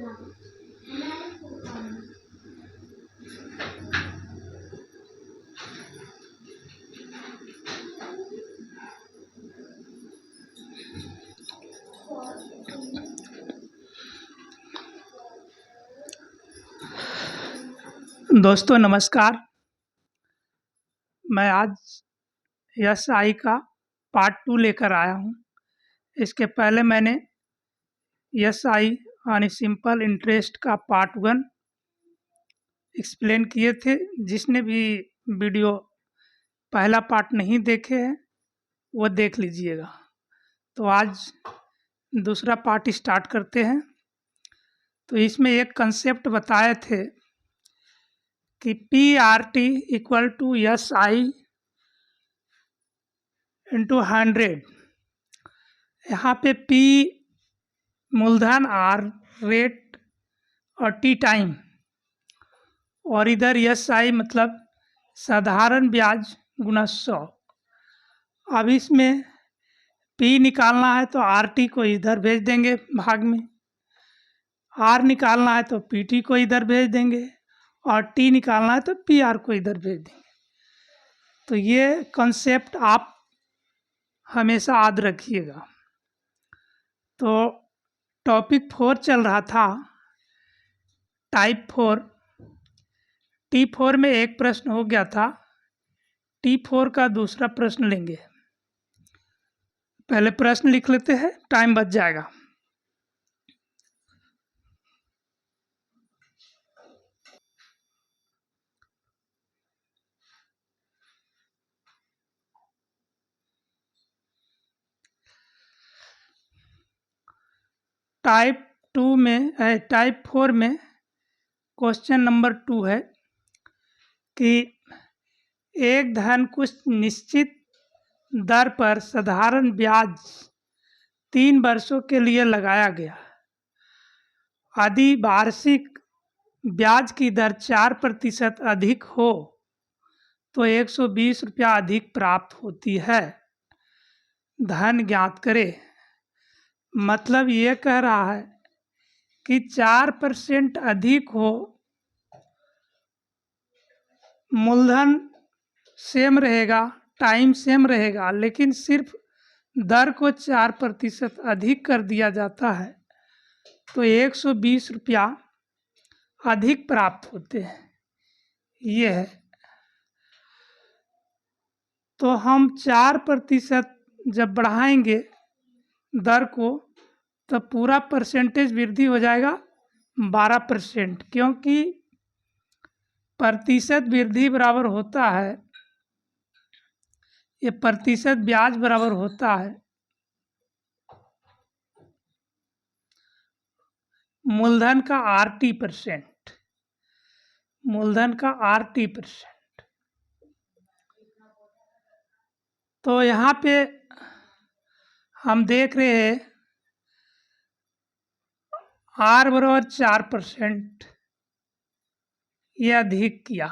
दोस्तों नमस्कार। मैं आज एसआई का पार्ट 2 लेकर आया हूँ। इसके पहले मैंने एसआई यानी सिंपल इंटरेस्ट का पार्ट 1 एक्सप्लेन किए थे। जिसने भी वीडियो पहला पार्ट नहीं देखे हैं वो देख लीजिएगा। तो आज दूसरा पार्ट स्टार्ट करते हैं। तो इसमें एक कंसेप्ट बताए थे कि PRT equal to SI into 100। यहाँ पे P मूलधन, R रेट और T टाइम, और इधर SI मतलब साधारण ब्याज गुना 100। अब इसमें P निकालना है तो RT को इधर भेज देंगे भाग में, R निकालना है तो PT को इधर भेज देंगे, और T निकालना है तो PR को इधर भेज देंगे। तो ये कॉन्सेप्ट आप हमेशा याद रखिएगा। तो टॉपिक 4 चल रहा था, टाइप 4। T4 में एक प्रश्न हो गया था, T4 का दूसरा प्रश्न लेंगे। पहले प्रश्न लिख लेते हैं, टाइम बच जाएगा। टाइप 4 में क्वेश्चन नंबर 2 है कि एक धन कुछ निश्चित दर पर साधारण ब्याज 3 वर्षों के लिए लगाया गया। यदि वार्षिक ब्याज की दर 4% अधिक हो तो 120 रुपया अधिक प्राप्त होती है। धन ज्ञात करें। मतलब ये कह रहा है कि 4% अधिक हो, मूलधन सेम रहेगा, टाइम सेम रहेगा, लेकिन सिर्फ दर को 4% अधिक कर दिया जाता है तो 120 रुपया अधिक प्राप्त होते हैं। ये है। तो हम 4% जब बढ़ाएंगे दर को तो पूरा परसेंटेज वृद्धि हो जाएगा 12%, क्योंकि प्रतिशत वृद्धि बराबर होता है, ये प्रतिशत ब्याज बराबर होता है मूलधन का RT%। मूलधन का RT%। तो यहाँ पे हम देख रहे हैं R बराबर 4%, ये अधिक किया,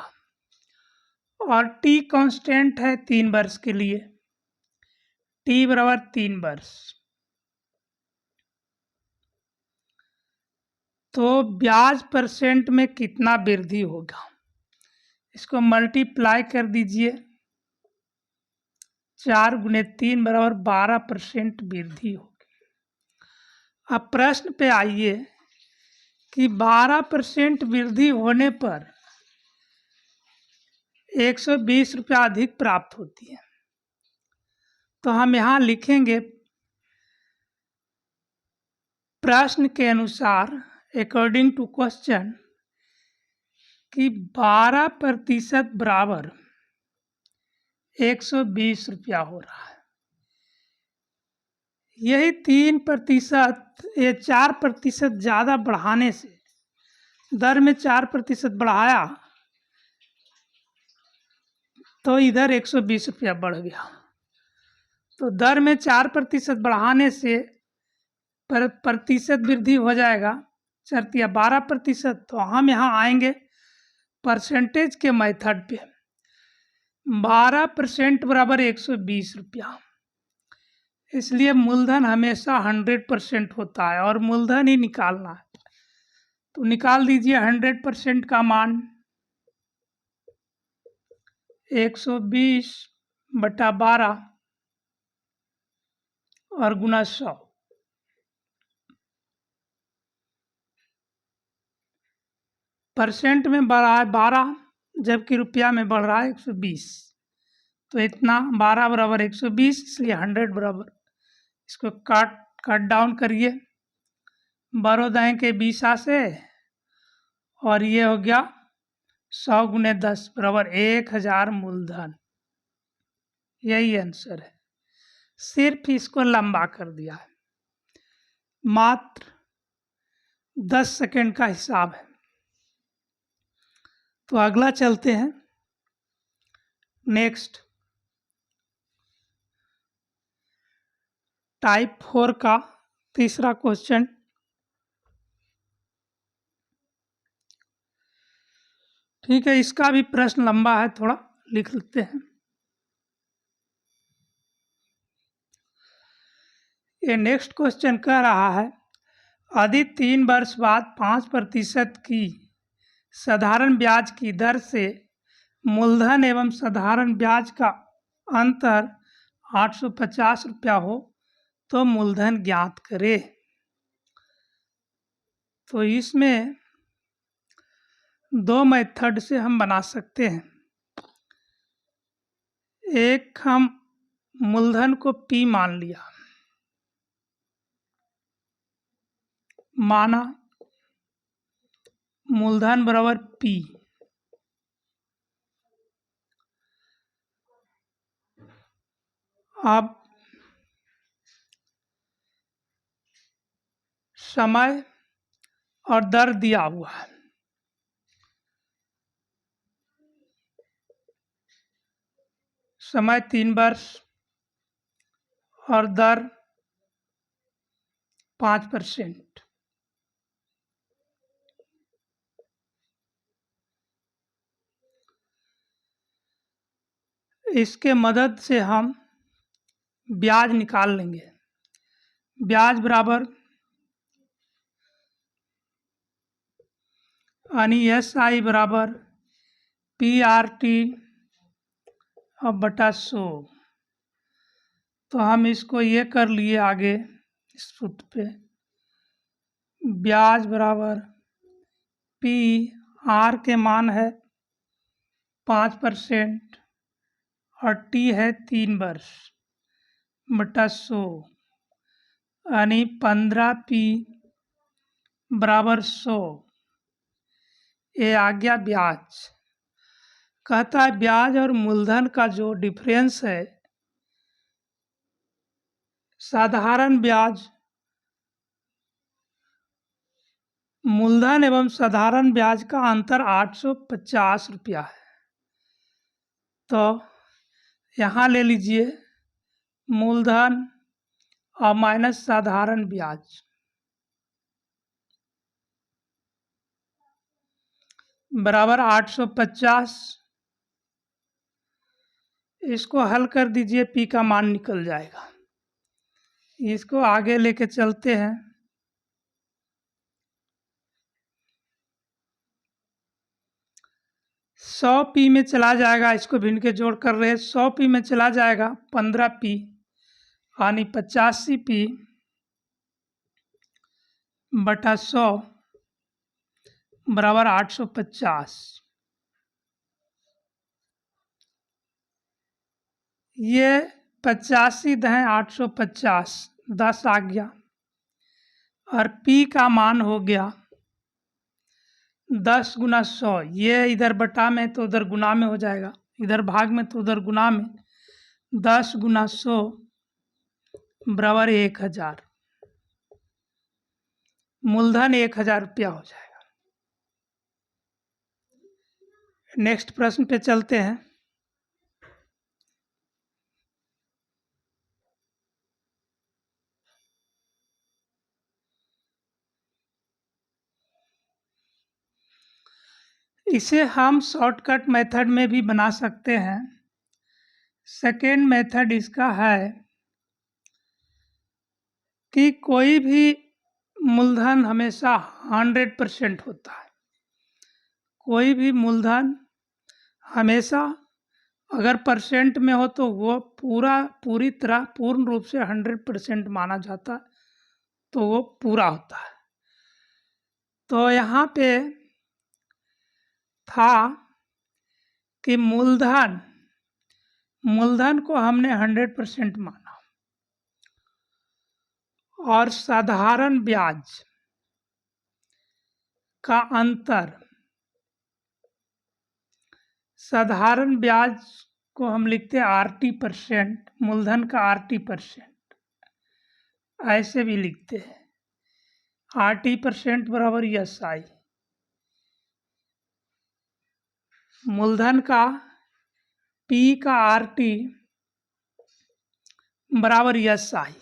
और T कांस्टेंट है 3 वर्ष के लिए, T बराबर 3 वर्ष। तो ब्याज परसेंट में कितना वृद्धि होगा, इसको मल्टीप्लाई कर दीजिए। 4 गुने 3 बराबर 12% वृद्धि होगी। अब प्रश्न पे आइए कि 12% वृद्धि होने पर 120 रुपया अधिक प्राप्त होती है। तो हम यहाँ लिखेंगे प्रश्न के अनुसार अकॉर्डिंग टू क्वेश्चन कि 12% बराबर 120 रुपया हो रहा है। यही 3%, ये 4% ज़्यादा बढ़ाने से, दर में 4% बढ़ाया तो इधर 120 रुपया बढ़ गया। तो दर में 4% बढ़ाने से प्रतिशत वृद्धि हो जाएगा 4 या 12%। तो हम यहाँ आएंगे परसेंटेज के मेथड पे। 12% बराबर 120 रुपया, इसलिए मूलधन हमेशा 100% होता है और मूलधन ही निकालना है। तो निकाल दीजिए 100% का मान 120/12 और गुना 100। परसेंट में बढ़ रहा है 12, जबकि रुपया में बढ़ रहा है 120। तो इतना 12 बराबर 120, इसलिए 100 बराबर। इसको काट डाउन करिए 12 के 20 से, और ये हो गया 100 गुने 10 बराबर 1000 मूलधन। यही आंसर है। सिर्फ इसको लंबा कर दिया है। मात्र 10 सेकंड का हिसाब है। तो अगला चलते हैं। नेक्स्ट टाइप 4 का तीसरा क्वेश्चन। ठीक है, इसका भी प्रश्न लंबा है, थोड़ा लिख लेते हैं। ये नेक्स्ट क्वेश्चन कह रहा है, यदि 3 वर्ष बाद 5% की साधारण ब्याज की दर से मूलधन एवं साधारण ब्याज का अंतर 850 रुपया हो तो मूलधन ज्ञात करे। तो इसमें दो मेथड से हम बना सकते हैं। एक, हम मूलधन को P मान लिया, माना मूलधन बराबर P। अब समय और दर दिया हुआ है। समय 3 वर्ष और दर 5%। इसके मदद से हम ब्याज निकाल लेंगे। ब्याज बराबर SI बराबर PRT बटा 100। तो हम इसको ये कर लिए आगे इस सूत्र पे, ब्याज बराबर P, R के मान है 5% और T है 3 वर्ष बटा 100, यानी 15P बराबर 100। ये आ गया ब्याज। कहता है ब्याज और मूलधन का जो डिफरेंस है, साधारण ब्याज, मूलधन एवं साधारण ब्याज का अंतर 850 रुपया है। तो यहाँ ले लीजिए मूलधन और माइनस साधारण ब्याज बराबर 850। इसको हल कर दीजिए, P का मान निकल जाएगा। इसको आगे लेके चलते हैं। सौ P में चला जाएगा, इसको भिन्न के जोड़ कर रहे हैं। 100 P में चला जाएगा 15P, यानी 85P बटा 100 बराबर 850। ये 85 दहें 850, 10 आ गया, और P का मान हो गया 10 गुना 100। ये इधर बटा में तो उधर गुना में हो जाएगा, इधर भाग में तो उधर गुना में। 10 गुना 100 बराबर 1000। मूलधन 1000 रुपया हो जाएगा। नेक्स्ट प्रश्न पे चलते हैं। इसे हम शॉर्टकट मेथड में भी बना सकते हैं। सेकेंड मेथड इसका है कि कोई भी मूलधन हमेशा 100% होता है। कोई भी मूलधन हमेशा अगर परसेंट में हो तो वो पूरी तरह पूर्ण रूप से 100% माना जाता है, तो वो पूरा होता है। तो यहाँ पे था कि मूलधन को हमने 100% माना और साधारण ब्याज का अंतर, साधारण ब्याज को हम लिखते हैं RT%, मूलधन का RT%, ऐसे भी लिखते हैं RT% बराबर SI, मूलधन का P का RT बराबर SI।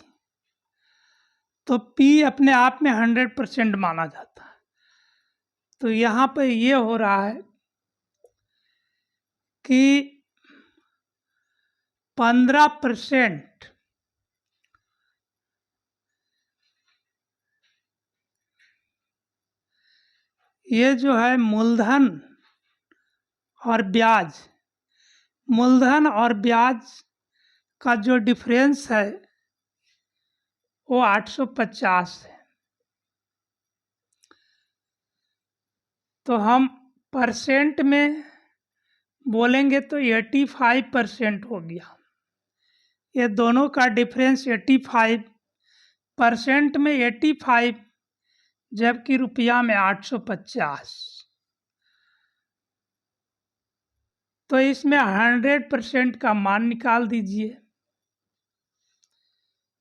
तो P अपने आप में 100% माना जाता है। तो यहाँ पे ये हो रहा है कि 15% ये जो है मूलधन और ब्याज, मूलधन और ब्याज का जो डिफरेंस है वो 850 है। तो हम परसेंट में बोलेंगे तो 85% हो गया। ये दोनों का डिफरेंस 85%, में 85, जबकि रुपया में 850। तो इसमें 100% का मान निकाल दीजिए,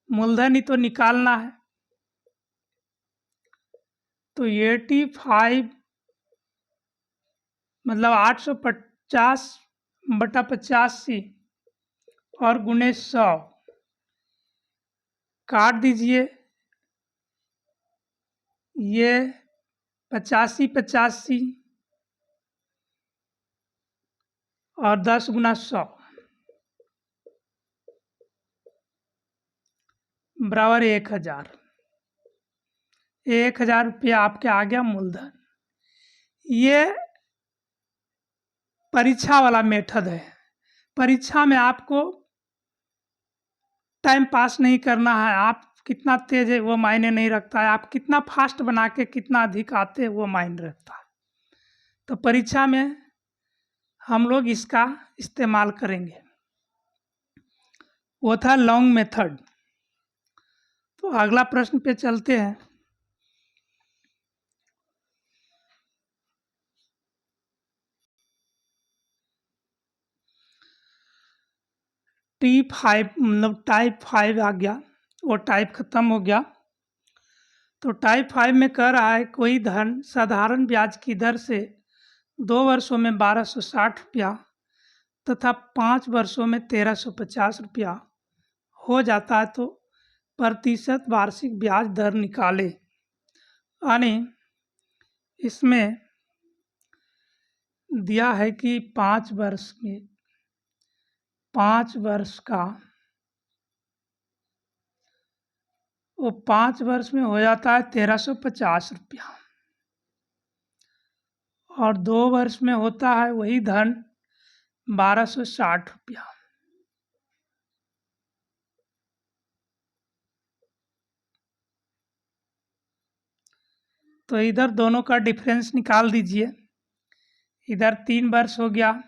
मूलधन ही तो निकालना है। तो 85 मतलब 850/85 और गुणे 100 काट दीजिए। ये 85 और 10 गुना 100 बराबर 1000। 1000 रुपया आपके आ गया मूलधन। ये परीक्षा वाला मेथड है। परीक्षा में आपको टाइम पास नहीं करना है, आप कितना तेज है वो मायने नहीं रखता है, आप कितना फास्ट बना के कितना अधिक आते हैं वो मायने रखता है। तो परीक्षा में हम लोग इसका इस्तेमाल करेंगे। वो था लॉन्ग मेथड। तो अगला प्रश्न पे चलते हैं। T5 मतलब टाइप 5 आ गया, वो टाइप खत्म हो गया। तो टाइप 5 में कह रहा है कोई धन साधारण ब्याज की दर से 2 वर्षों में 1260 रुपया तथा 5 वर्षों में 1350 रुपया हो जाता है, तो प्रतिशत वार्षिक ब्याज दर निकाले। यानी इसमें दिया है कि 5 वर्ष में 5 वर्ष का, वो 5 वर्ष में हो जाता है 1350 रुपया और 2 वर्ष में होता है वही धन 1260 रुपया। तो इधर दोनों का डिफरेंस निकाल दीजिए। इधर 3 वर्ष हो गया,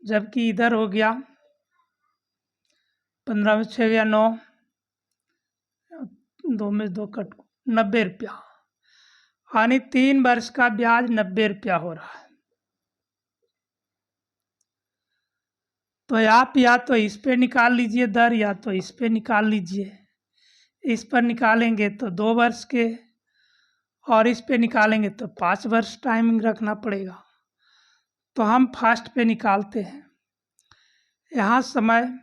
जबकि इधर हो गया 15 में 6 गया 9, 2 में 2 कट 90 रुपया। यानी 3 वर्ष का ब्याज 90 रुपया हो रहा है। तो आप या तो इस पे निकाल लीजिए दर, या तो इस पे निकाल लीजिए। इस पर निकालेंगे तो 2 वर्ष के, और इस पे निकालेंगे तो 5 वर्ष टाइमिंग रखना पड़ेगा। तो हम फास्ट पे निकालते हैं। यहाँ समय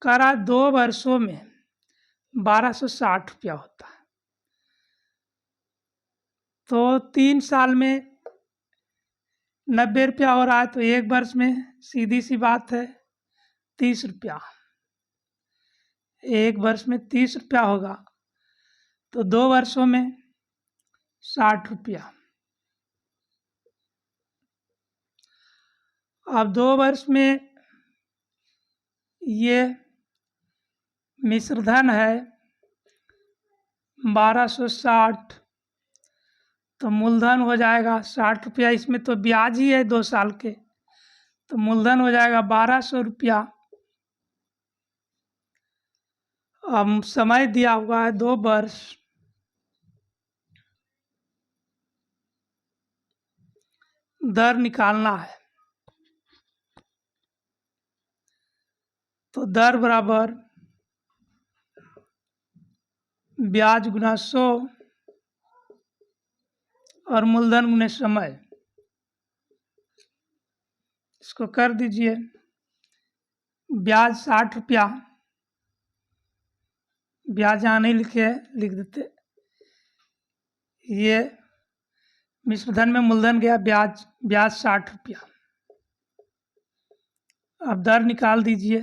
करा 2 वर्षों में 1260 रुपया होता है, तो 3 साल में 90 रुपया हो रहा है, तो 1 वर्ष में सीधी सी बात है 30 रुपया। 1 वर्ष में 30 रुपया होगा, तो 2 वर्षों में 60 रुपया। अब 2 वर्ष में ये मिश्रधन है 1260, तो मूलधन हो जाएगा 60 रुपया। इसमें तो ब्याज ही है 2 साल के, तो मूलधन हो जाएगा 1200 रुपया। अब समय दिया हुआ है 2 वर्ष, दर निकालना है। तो दर बराबर ब्याज गुना 100 और मूलधन गुने समय। इसको कर दीजिए। ब्याज 60 रुपया, ब्याज यहाँ नहीं लिखे, लिख देते। ये मिश्रधन में मूलधन गया, ब्याज 60 रुपया। अब दर निकाल दीजिए।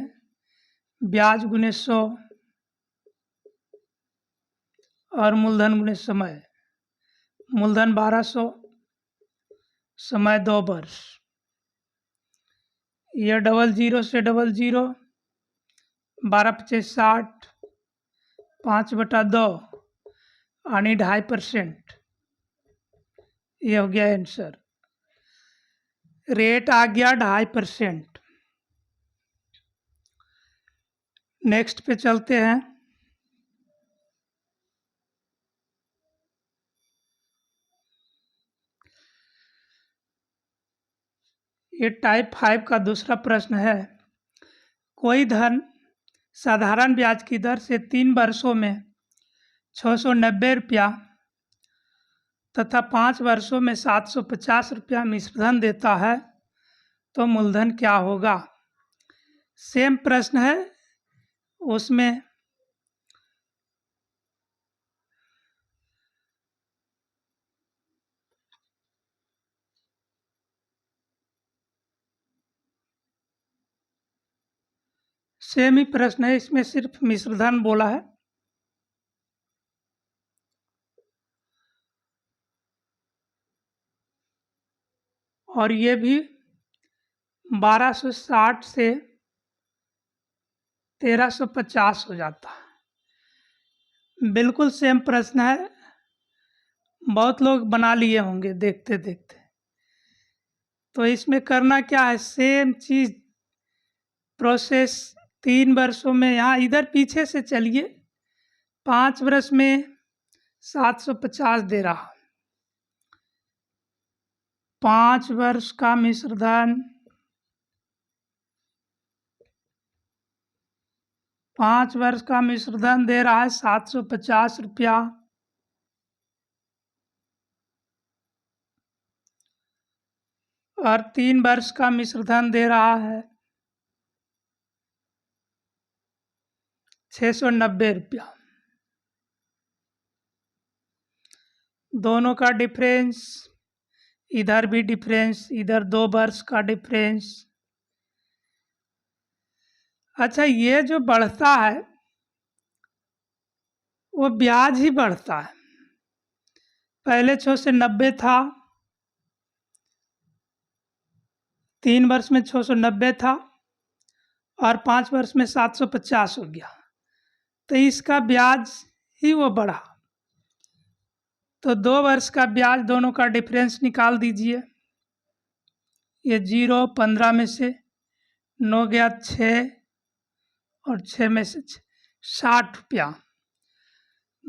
ब्याज गुने 100 और मूलधन गुने समय। मूलधन 1200, समय 2 वर्ष। यह 00 से 00, 12 पचे 60, 5/2 यानी 2.5%। ये हो गया आंसर। रेट आ गया 2.5%। नेक्स्ट पे चलते हैं। ये टाइप 5 का दूसरा प्रश्न है। कोई धन साधारण ब्याज की दर से 3 वर्षों में 690 रुपया तथा 5 वर्षों में 750 रुपया मिश्रधन देता है, तो मूलधन क्या होगा? सेम प्रश्न है, उसमें सेम ही प्रश्न है, इसमें सिर्फ मिश्रधन बोला है। और ये भी 1260 से 1350 हो जाता है। बिल्कुल सेम प्रश्न है, बहुत लोग बना लिए होंगे देखते देखते। तो इसमें करना क्या है, सेम चीज़ प्रोसेस 3 वर्षों में। यहाँ इधर पीछे से चलिए। 5 वर्ष में 750 दे रहा, 5 वर्ष का मिश्रधन, 5 वर्ष का मिश्रधन दे रहा है 750 रुपया। और 3 वर्ष का मिश्रधन दे रहा है 690 रुपया। दोनों का डिफरेंस, इधर भी डिफरेंस, इधर 2 वर्ष का डिफरेंस। अच्छा, ये जो बढ़ता है वो ब्याज ही बढ़ता है। पहले 690 था, 3 वर्ष में 690 था और 5 वर्ष में 750 हो गया, तो इसका ब्याज ही वो बढ़ा। तो 2 वर्ष का ब्याज, दोनों का डिफरेंस निकाल दीजिए। ये 0, 15 में से 9 गया 6 और 6 में से 60 रुपया।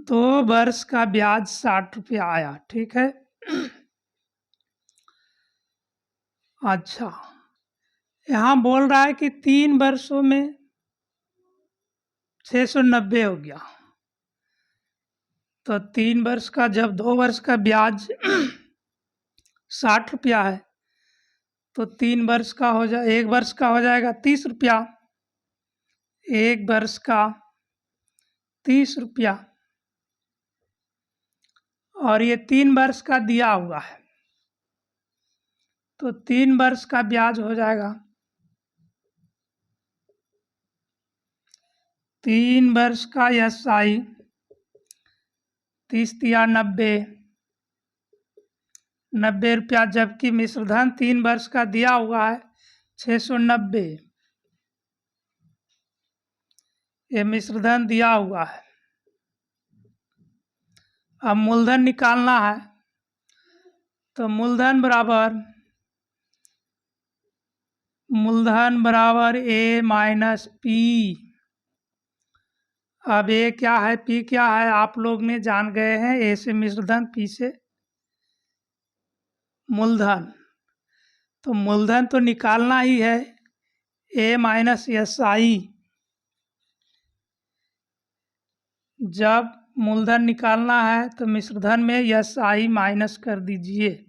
2 वर्ष का ब्याज 60 रुपया आया, ठीक है। अच्छा, यहाँ बोल रहा है कि 3 वर्षों में 690 हो गया, तो 3 वर्ष का, जब 2 वर्ष का ब्याज 60 रुपया है, तो 3 वर्ष का हो जाए, 1 वर्ष का हो जाएगा 30 रुपया। 1 वर्ष का 30 रुपया, और ये 3 वर्ष का दिया हुआ है, तो 3 वर्ष का ब्याज हो जाएगा 3 वर्ष का SI 30 तिया 90, 90 रुपया, जबकि मिश्रधन 3 वर्ष का दिया हुआ है 690। ये मिश्रधन दिया हुआ है। अब मूलधन निकालना है, तो मूलधन बराबर ए माइनस पी। अब ए क्या है, पी क्या है, आप लोग ने जान गए हैं। ए से मिश्रधन, पी से मूलधन। तो मूलधन तो निकालना ही है, ए माइनस एस आई। जब मूलधन निकालना है तो मिश्रधन में एस आई माइनस कर दीजिए।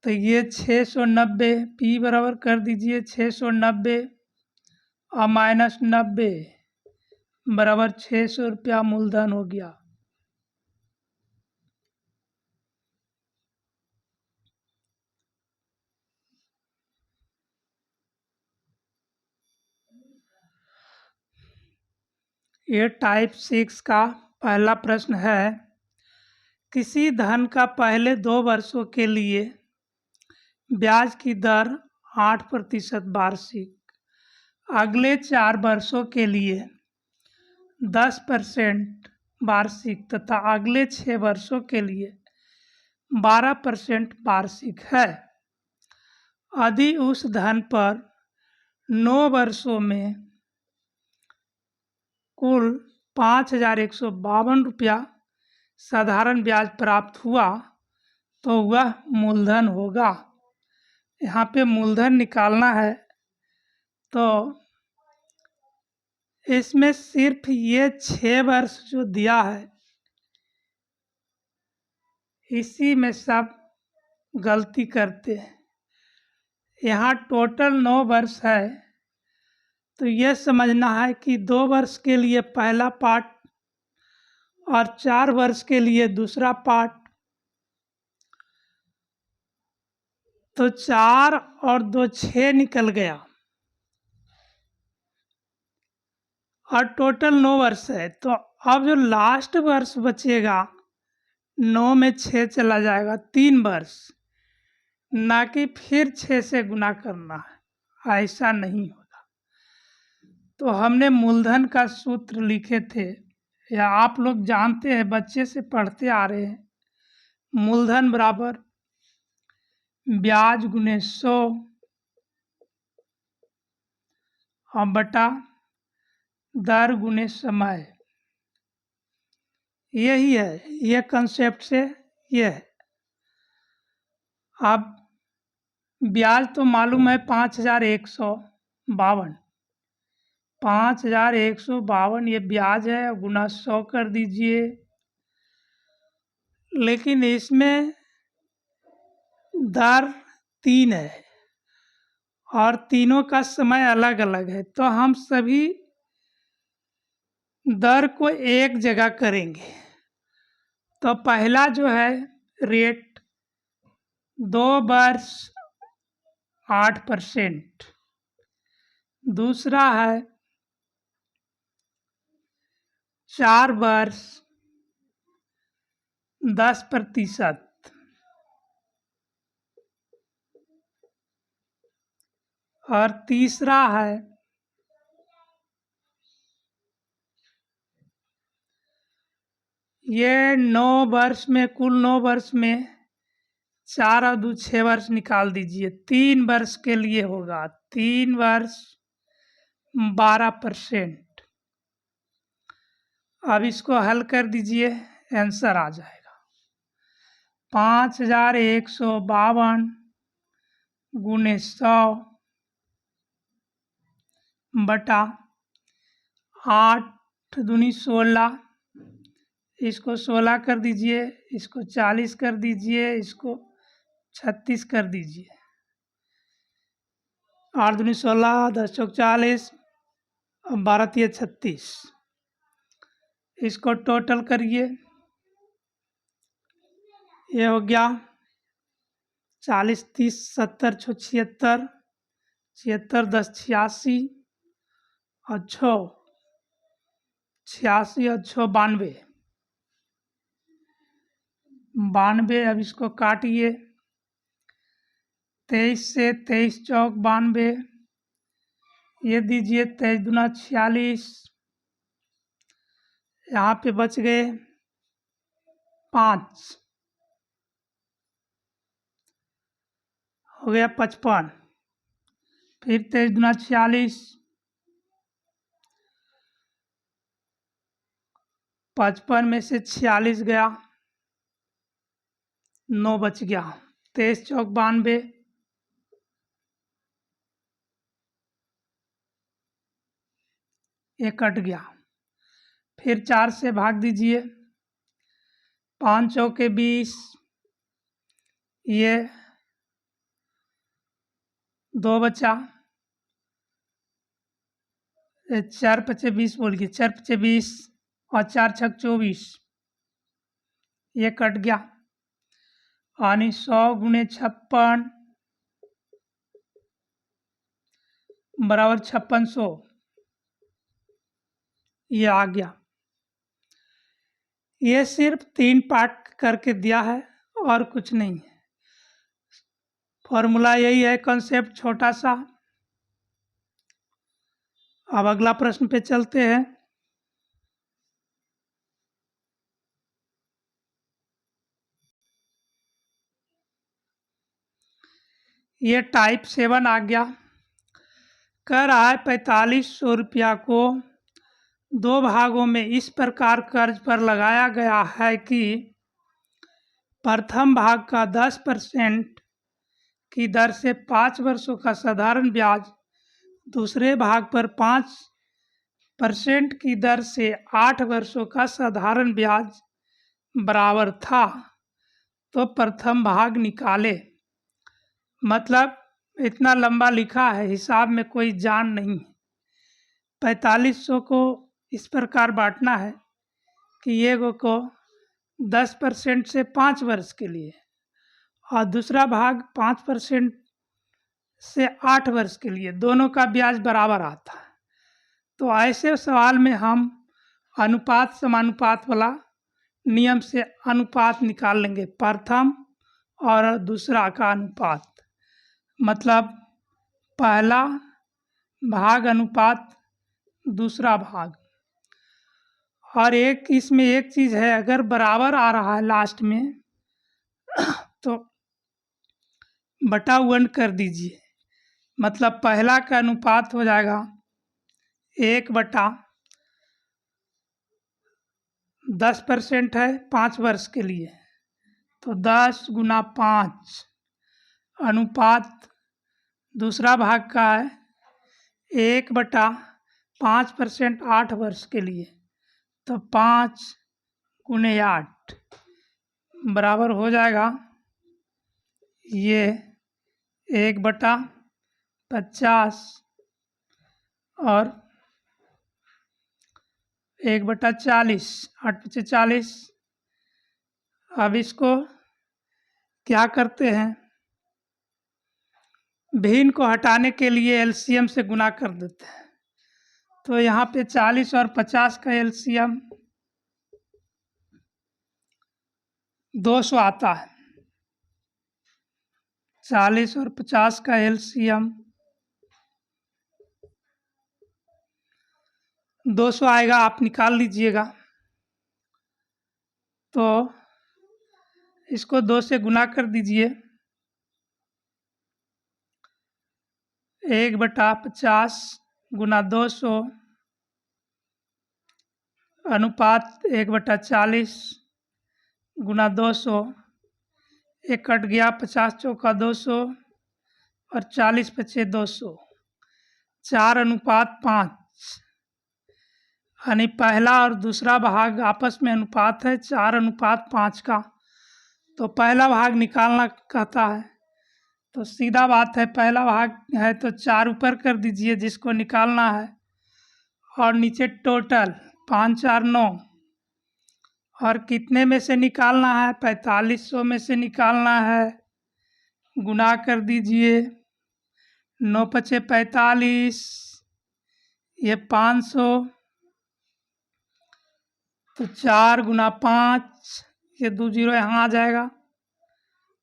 तो ये 690, पी बराबर कर दीजिए 690 और माइनस 90 बराबर 600 रुपया मूलधन हो गया। ये टाइप 6 का पहला प्रश्न है, किसी धन का पहले 2 वर्षों के लिए ब्याज की दर 8% वार्षिक, अगले 4 वर्षों के लिए 10% वार्षिक तथा अगले 6 वर्षों के लिए 12% वार्षिक है। यदि उस धन पर 9 वर्षों में कुल 5,152 रुपया साधारण ब्याज प्राप्त हुआ तो वह मूलधन होगा। यहाँ पे मूलधन निकालना है, तो इसमें सिर्फ ये 6 वर्ष जो दिया है इसी में सब गलती करते हैं। यहाँ टोटल 9 वर्ष है, तो ये समझना है कि 2 वर्ष के लिए पहला पार्ट और 4 वर्ष के लिए दूसरा पार्ट। तो 4 और 2 6 निकल गया और टोटल 9 वर्ष है। तो अब जो लास्ट वर्ष बचेगा 9 में 6 चला जाएगा, 3 वर्ष, ना कि फिर 6 से गुना करना है, ऐसा नहीं होगा। तो हमने मूलधन का सूत्र लिखे थे, या आप लोग जानते हैं, बच्चे से पढ़ते आ रहे हैं। मूलधन बराबर ब्याज गुने 100 और बटा दर गुने समय। यही है, ये कंसेप्ट से ये है। अब ब्याज तो मालूम है 5,152, 5,152 ये ब्याज है, गुना 100 कर दीजिए। लेकिन इसमें दर 3 है और तीनों का समय अलग अलग है, तो हम सभी दर को एक जगह करेंगे। तो पहला जो है रेट 2 वर्ष 8%, दूसरा है 4 वर्ष 10%, और तीसरा है ये 9 वर्ष में, कुल 9 वर्ष में 4 और 2 6 वर्ष निकाल दीजिए, 3 वर्ष के लिए होगा 3 वर्ष 12%। अब इसको हल कर दीजिए, आंसर आ जाएगा 5,152 गुने 100 बटा 8 दूनी 16, इसको 16 कर दीजिए, इसको 40 कर दीजिए, इसको 36 कर दीजिए। 8 दूनी 16, 10 चौक 40, 12 तिया 36। इसको टोटल करिए, ये हो गया 40 30 70 76, 76 10 86 और 6 86 और 6 92, 92। अब इसको काटिए, 23 से 23 चौक 92, ये दीजिए 23 दूना 46, यहाँ पे बच गए 5, हो गया 55। फिर 23 दूना 46, 55 में से 46 गया, 9 बच गया, 23 चौक 92, ये कट गया। फिर 4 से भाग दीजिए, 5 चौके 20, ये 2 बचा, 4 पचे 20 बोल गए, 4 पचे 20 और 4 छक 24, ये कट गया। यानी 100 गुणे 56 बराबर 5600, ये आ गया। ये सिर्फ 3 पार्ट करके दिया है और कुछ नहीं है। फॉर्मूला यही है, कॉन्सेप्ट छोटा सा। अब अगला प्रश्न पे चलते हैं। ये टाइप 7 आ गया। कह रहा है 4500 रुपया को 2 भागों में इस प्रकार कर्ज पर लगाया गया है कि प्रथम भाग का 10% की दर से 5 वर्षों का साधारण ब्याज, दूसरे भाग पर 5% की दर से 8 वर्षों का साधारण ब्याज बराबर था, तो प्रथम भाग निकाले। मतलब इतना लंबा लिखा है, हिसाब में कोई जान नहीं। 4500 को इस प्रकार बांटना है कि ये को 10% से 5 वर्ष के लिए और दूसरा भाग 5% से 8 वर्ष के लिए, दोनों का ब्याज बराबर आता है। तो ऐसे सवाल में हम अनुपात समानुपात वाला नियम से अनुपात निकाल लेंगे, प्रथम और दूसरा का अनुपात। मतलब पहला भाग अनुपात दूसरा भाग। और एक इसमें एक चीज़ है, अगर बराबर आ रहा है लास्ट में तो बटा 1 कर दीजिए। मतलब पहला का अनुपात हो जाएगा 1/10% है 5 वर्ष के लिए, तो 10 गुना 5 अनुपात दूसरा भाग का है 1/5% 8 वर्ष के लिए, तो 5 गुने 8 बराबर हो जाएगा ये 1/50 और 1/40, 8 पचे 40। अब इसको क्या करते हैं, भिन्न को हटाने के लिए एलसीएम से गुना कर देते हैं। तो यहाँ पे 40 और 50 का एलसीएम 200 आता है। 40 और 50 का एलसीएम 200 आएगा, आप निकाल लीजिएगा। तो इसको 2 से गुना कर दीजिए, 1/50 गुना 200 अनुपात 1/40 गुना 200, एक कट गया, 50 चौका 200 और 40 पचे 200, 4/5। यानी पहला और दूसरा भाग आपस में अनुपात है 4/5 का। तो पहला भाग निकालना कहता है, तो सीधा बात है, पहला भाग है तो 4 ऊपर कर दीजिए जिसको निकालना है, और नीचे टोटल 5 4 9, और कितने में से निकालना है, 4500 में से निकालना है। गुना कर दीजिए, 9 पचे 45, ये 500 तो 4 गुना 5, ये 2 जीरो यहाँ आ जाएगा,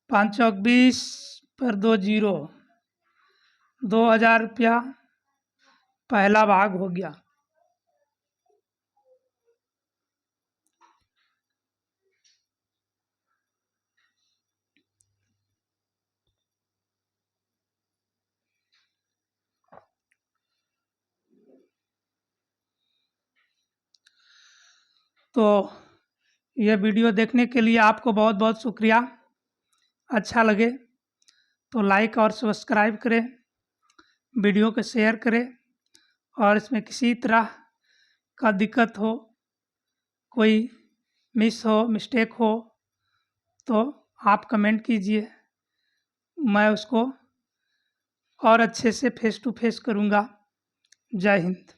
5 चौक 20 पर 2 जीरो, 2000 रुपया पहला भाग हो गया। तो यह वीडियो देखने के लिए आपको बहुत बहुत शुक्रिया। अच्छा लगे तो लाइक और सब्सक्राइब करें, वीडियो को शेयर करें, और इसमें किसी तरह का दिक्कत हो, कोई मिस हो, मिस्टेक हो तो आप कमेंट कीजिए, मैं उसको और अच्छे से फेस टू फेस करूँगा। जय हिंद।